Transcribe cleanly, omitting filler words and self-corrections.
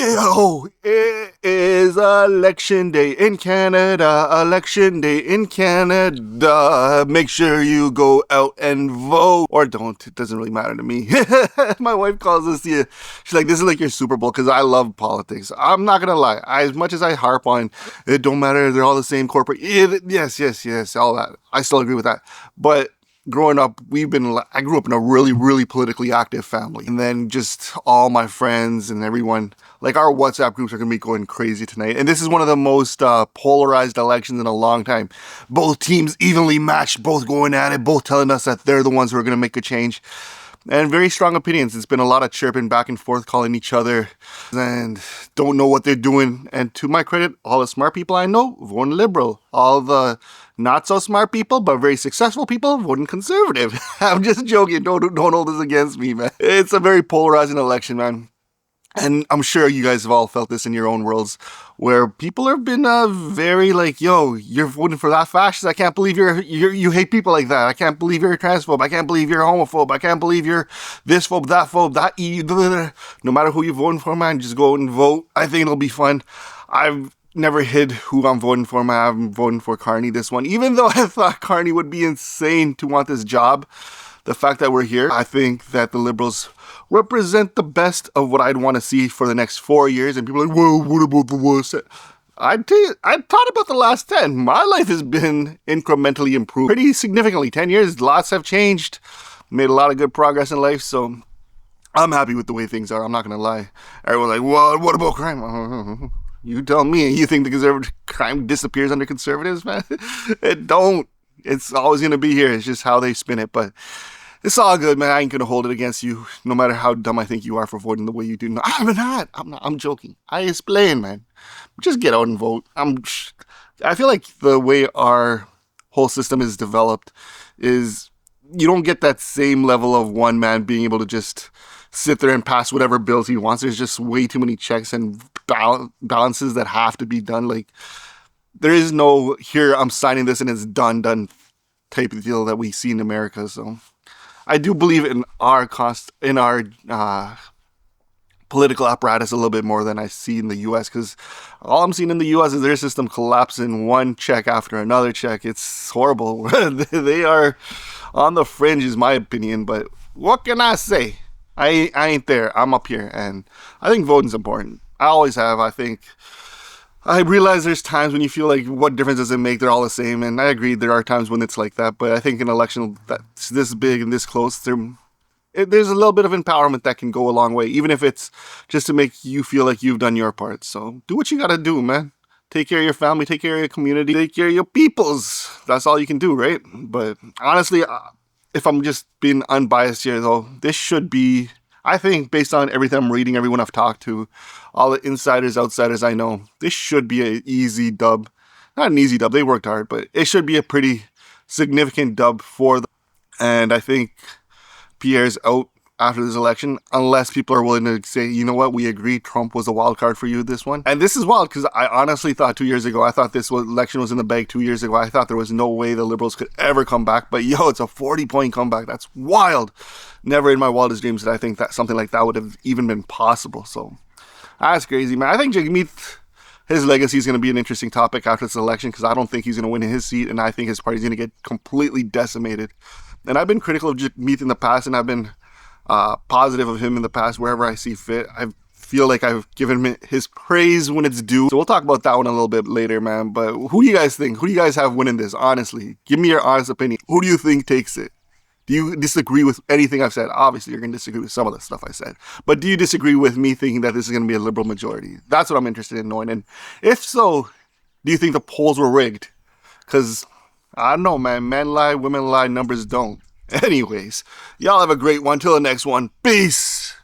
Oh, it is election day in Canada, election day in Canada. Make sure you go out and vote. Or don't, it doesn't really matter to me. My wife calls this, she's like, this is like your Super Bowl, because I love politics. I'm not gonna lie, as much as I harp on, it don't matter, they're all the same corporate, yes, all that. I still agree with that. But growing up, I grew up in a really, really politically active family. And then just all my friends and everyone, like our WhatsApp groups are going to be going crazy tonight. And this is one of the most polarized elections in a long time. Both teams evenly matched, both going at it, both telling us that they're the ones who are going to make a change. And very strong opinions. It's been a lot of chirping back and forth, calling each other and don't know what they're doing. And to my credit, all the smart people I know voting Liberal. All the not so smart people, but very successful people voting Conservative. I'm just joking. Don't hold this against me, man. It's a very polarizing election, man. And I'm sure you guys have all felt this in your own worlds, where people have been very like, yo, you're voting for that fascist. I can't believe you hate people like that. I can't believe you're a transphobe. I can't believe you're a homophobe. I can't believe you're this phobe, that phobe, that E. No matter who you're voting for, man, just go and vote. I think it'll be fun. I've never hid who I'm voting for, man. I'm voting for Carney this one. Even though I thought Carney would be insane to want this job, the fact that we're here, I think that the Liberals represent the best of what I'd want to see for the next 4 years. And people are like, well, what about the worst? I'd tell you, I thought about the last 10. My life has been incrementally improved pretty significantly. 10 years, lots have changed. Made a lot of good progress in life, so I'm happy with the way things are. I'm not going to lie. Everyone's like, well, what about crime? You tell me. You think the conservative crime disappears under conservatives, man? It don't. It's always going to be here. It's just how they spin it, but it's all good, man. I ain't going to hold it against you, no matter how dumb I think you are for voting the way you do. No, I'm not. I'm joking. I explain, man. Just get out and vote. I feel like the way our whole system is developed is you don't get that same level of one man being able to just sit there and pass whatever bills he wants. There's just way too many checks and balances that have to be done. Like, there is no, here, I'm signing this and it's done type of deal that we see in America, so I do believe in our political apparatus a little bit more than I see in the U.S. because all I'm seeing in the U.S. is their system collapsing one check after another check. It's horrible. They are on the fringe, is my opinion. But what can I say? I ain't there. I'm up here, and I think voting's important. I always have. I realize there's times when you feel like, what difference does it make? They're all the same. And I agree, there are times when it's like that. But I think an election that's this big and this close, there's a little bit of empowerment that can go a long way, even if it's just to make you feel like you've done your part. So do what you got to do, man. Take care of your family, take care of your community, take care of your peoples. That's all you can do, right? But honestly, if I'm just being unbiased here, though, this should be, I think, based on everything I'm reading, everyone I've talked to, all the insiders, outsiders I know, this should be an easy dub. Not an easy dub, they worked hard, but it should be a pretty significant dub for them. And I think Pierre's out after this election, unless people are willing to say, you know what, we agree, Trump was a wild card for you this one. And this is wild, because I honestly thought 2 years ago, I thought this election was in the bag 2 years ago. I thought there was no way the Liberals could ever come back. But yo, it's a 40-point comeback. That's wild. Never in my wildest dreams did I think that something like that would have even been possible. So that's crazy, man. I think Jagmeet, his legacy is going to be an interesting topic after this election, because I don't think he's going to win his seat, and I think his party's going to get completely decimated. And I've been critical of Jagmeet in the past, and I've been positive of him in the past wherever I see fit. I feel like I've given him his praise when it's due. So we'll talk about that one a little bit later, man. But who do you guys think? Who do you guys have winning this? Honestly, give me your honest opinion. Who do you think takes it? Do you disagree with anything I've said? Obviously, you're going to disagree with some of the stuff I said. But do you disagree with me thinking that this is going to be a Liberal majority? That's what I'm interested in knowing. And if so, do you think the polls were rigged? Because I don't know, man. Men lie, women lie, numbers don't. Anyways, y'all have a great one. Till the next one. Peace.